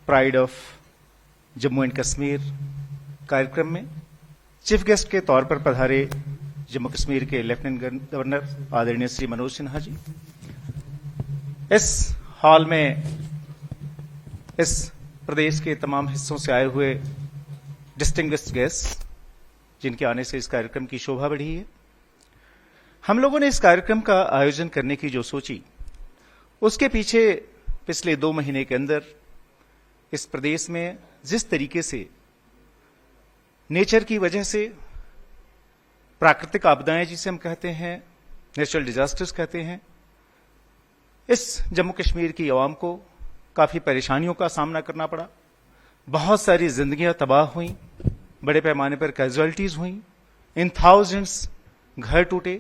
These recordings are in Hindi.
Pride of Jammu and Kashmir कार्यक्रम में चीफ गेस्ट के तौर पर पधारे जम्मू कश्मीर के लेफ्टिनेंट गवर्नर आदरणीय श्री मनोज सिन्हा जी, इस हॉल में इस प्रदेश के तमाम हिस्सों से आए हुए डिस्टिंग्विश्ड गेस्ट जिनके आने से इस कार्यक्रम की शोभा बढ़ी है। हम लोगों ने इस कार्यक्रम का आयोजन करने की जो सोची, उसके पीछे पिछले 2 महीने के अंदर इस प्रदेश में जिस तरीके से नेचर की वजह से प्राकृतिक आपदाएं जिसे हम कहते हैं, नेचुरल डिजास्टर्स कहते हैं, इस जम्मू कश्मीर की आवाम को काफी परेशानियों का सामना करना पड़ा। बहुत सारी जिंदगियां तबाह हुई, बड़े पैमाने पर कैजुअलिटीज हुई, इन थाउजेंड्स घर टूटे,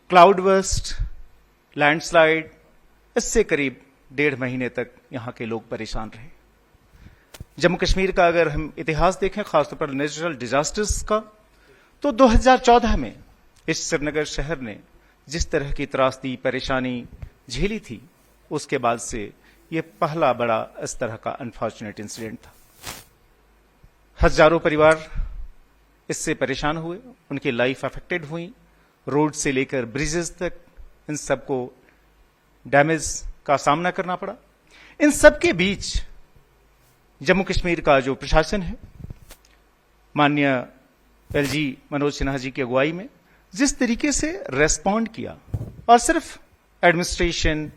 क्लाउड बर्स्ट, लैंडस्लाइड, इससे करीब 1.5 महीने तक यहां के लोग परेशान रहे। जम्मू कश्मीर का अगर हम इतिहास देखें, खासतौर पर नेचुरल डिजास्टर्स का, तो 2014 में इस श्रीनगर शहर ने जिस तरह की त्रासदी परेशानी झेली थी, उसके बाद से यह पहला बड़ा इस तरह का अनफॉर्चुनेट इंसिडेंट था। हजारों परिवार इससे परेशान हुए, उनकी लाइफ अफेक्टेड हुई, रोड से लेकर ब्रिजेस तक इन सबको डैमेज का सामना करना पड़ा। इन सब के बीच जम्मू कश्मीर का जो प्रशासन है, माननीय एलजी मनोज सिन्हा जी की अगुवाई में जिस तरीके से रेस्पॉन्ड किया, और सिर्फ एडमिनिस्ट्रेशन,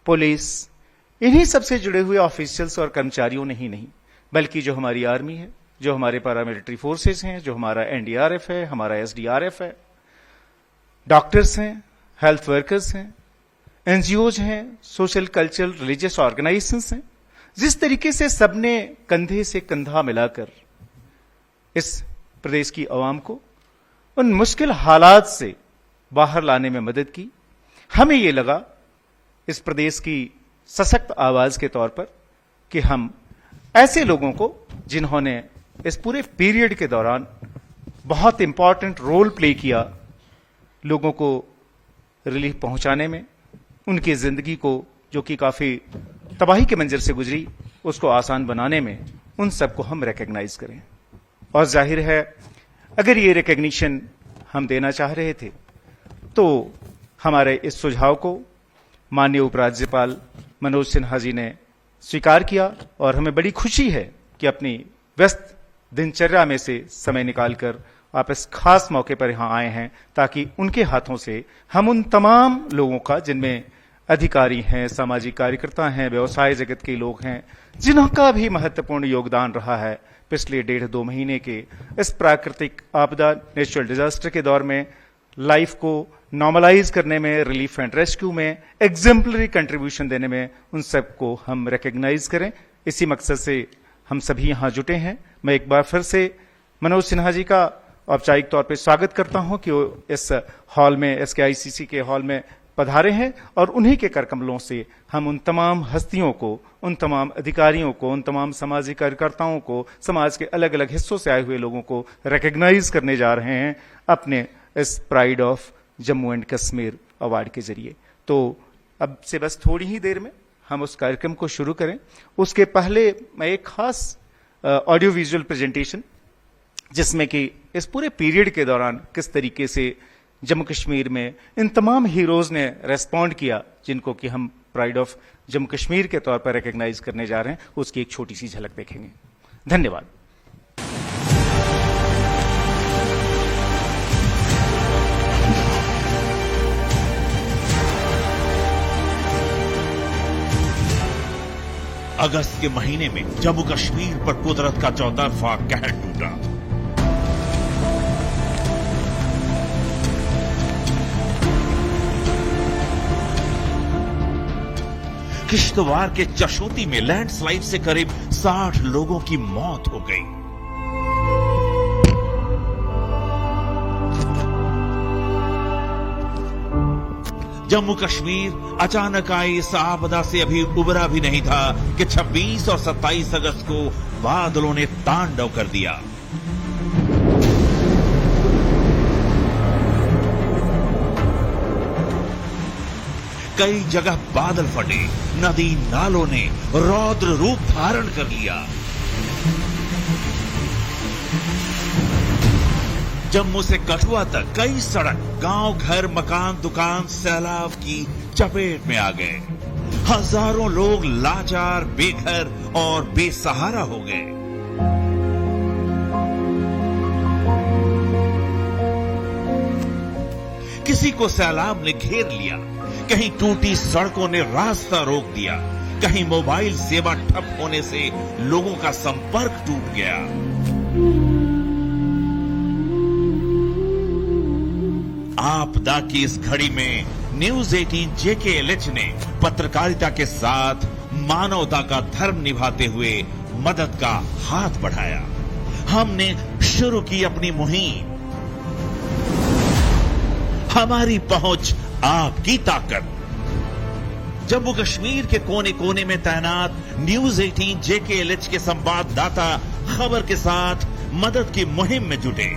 पुलिस, इन्हीं सबसे जुड़े हुए ऑफिशियल्स और कर्मचारियों ने ही नहीं, बल्कि जो हमारी आर्मी है, जो हमारे पैरामिलिट्री फोर्सेस हैं, जो हमारा एनडीआरएफ है, हमारा एसडीआरएफ है, डॉक्टर्स हैं, हेल्थ वर्कर्स हैं, एनजीओज हैं, सोशल कल्चरल रिलीजियस ऑर्गेनाइजेशंस हैं, जिस तरीके से सबने कंधे से कंधा मिलाकर इस प्रदेश की आवाम को उन मुश्किल हालात से बाहर लाने में मदद की, हमें यह लगा इस प्रदेश की सशक्त आवाज के तौर पर कि हम ऐसे लोगों को जिन्होंने इस पूरे पीरियड के दौरान बहुत इंपॉर्टेंट रोल प्ले किया, लोगों को रिलीफ पहुंचाने में, उनकी जिंदगी को जो कि काफी तबाही के मंजर से गुजरी, उसको आसान बनाने में, उन सबको हम रिकॉग्नाइज करें। और जाहिर है अगर ये रिकॉग्निशन हम देना चाह रहे थे तो हमारे इस सुझाव को माननीय उपराज्यपाल मनोज सिन्हा जी ने स्वीकार किया, और हमें बड़ी खुशी है कि अपनी व्यस्त दिनचर्या में से समय निकालकर आप इस खास मौके पर यहां आए हैं, ताकि उनके हाथों से हम उन तमाम लोगों का, जिनमें अधिकारी हैं, सामाजिक कार्यकर्ता हैं, व्यवसाय जगत के लोग हैं, जिनका भी महत्वपूर्ण योगदान रहा है पिछले 1.5-2 महीने के इस प्राकृतिक आपदा, नेचुरल डिजास्टर के दौर में, लाइफ को नॉर्मलाइज करने में, रिलीफ एंड रेस्क्यू में एग्जेम्पलरी कंट्रीब्यूशन देने में, उन सबको हम रिकॉग्नाइज करें। इसी मकसद से हम सभी यहां जुटे हैं। मैं एक बार फिर से मनोज सिन्हा जी का औपचारिक तौर पर स्वागत करता हूं कि वो इस हॉल में, SKICC के हॉल में पधारे हैं, और उन्हीं के करकमलों से हम उन तमाम हस्तियों को, उन तमाम अधिकारियों को, उन तमाम सामाजिक कार्यकर्ताओं को, समाज के अलग अलग हिस्सों से आए हुए लोगों को रिकॉग्नाइज करने जा रहे हैं अपने इस pride of Jammu and Kashmir award के जरिए। तो अब से बस थोड़ी ही देर में हम उस कार्यक्रम को शुरू करें। उसके पहले मैं एक खास ऑडियो विजुअल प्रेजेंटेशन, जिसमें कि इस पूरे पीरियड के दौरान किस तरीके से जम्मू कश्मीर में इन तमाम हीरोज ने रेस्पॉन्ड किया, जिनको कि हम प्राइड ऑफ जम्मू कश्मीर के तौर पर रिकॉग्नाइज करने जा रहे हैं, उसकी एक छोटी सी झलक देखेंगे। धन्यवाद। अगस्त के महीने में जम्मू कश्मीर पर कुदरत का चौतरफा कहर टूटा। किश्तवाड़ के चशोती में लैंडस्लाइड से करीब 60 लोगों की मौत हो गई। जम्मू कश्मीर अचानक आई इस आपदा से अभी उबरा भी नहीं था कि 26 और 27 अगस्त को बादलों ने तांडव कर दिया। कई जगह बादल फटे, नदी नालों ने रौद्र रूप धारण कर लिया। जम्मू से कठुआ तक कई सड़क, गांव, घर, मकान, दुकान सैलाब की चपेट में आ गए। हजारों लोग लाचार, बेघर और बेसहारा हो गए। किसी को सैलाब ने घेर लिया, कहीं टूटी सड़कों ने रास्ता रोक दिया, कहीं मोबाइल सेवा ठप होने से लोगों का संपर्क टूट गया। आपदा की इस घड़ी में न्यूज 18 JKLH ने पत्रकारिता के साथ मानवता का धर्म निभाते हुए मदद का हाथ बढ़ाया। हमने शुरू की अपनी मुहिम, हमारी पहुंच आपकी ताकत। जम्मू कश्मीर के कोने कोने में तैनात न्यूज 18 JKLH के संवाददाता खबर के साथ मदद की मुहिम में जुटे।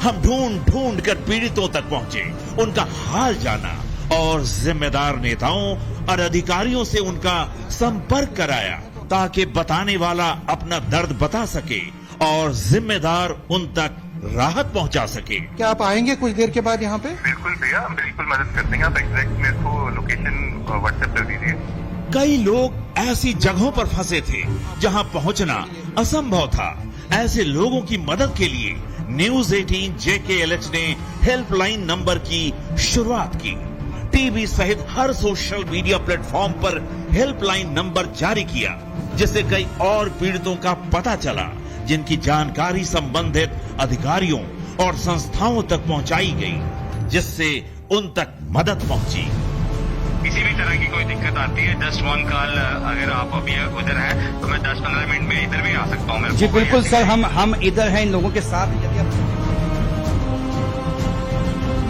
हम ढूंढ ढूंढ कर पीड़ितों तक पहुंचे, उनका हाल जाना और जिम्मेदार नेताओं और अधिकारियों से उनका संपर्क कराया ताकि बताने वाला अपना दर्द बता सके और जिम्मेदार उन तक राहत पहुंचा सके। क्या आप आएंगे कुछ देर के बाद यहाँ पे? बिल्कुल भैया, हम बिल्कुल मदद कर देंगे। आप एग्जैक्ट मेरे को लोकेशन व्हाट्सएप कर दीजिए। कई लोग ऐसी जगहों पर फंसे थे जहां पहुंचना असंभव था। ऐसे लोगों की मदद के लिए न्यूज 18 JKLH ने हेल्पलाइन नंबर की शुरुआत की। टीवी सहित हर सोशल मीडिया प्लेटफॉर्म पर हेल्पलाइन नंबर जारी किया, जिससे कई और पीड़ितों का पता चला, जिनकी जानकारी संबंधित अधिकारियों और संस्थाओं तक पहुंचाई गई, जिससे उन तक मदद पहुंची। किसी भी तरह की कोई दिक्कत आती है, जस्ट वन कॉल। अगर आप अभी उधर हैं तो मैं 10-15 मिनट में इधर भी आ सकता हूँ। जी बिल्कुल सर, हम इधर हैं इन लोगों के साथ। यदि आप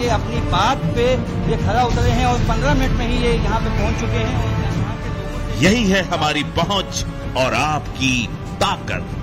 ये अपनी बात पे ये खरा उतरे हैं और 15 मिनट में ही ये यहाँ पे पहुंच चुके हैं और यहाँ के लोगों से यही है हमारी पहुंच और आपकी ताकत।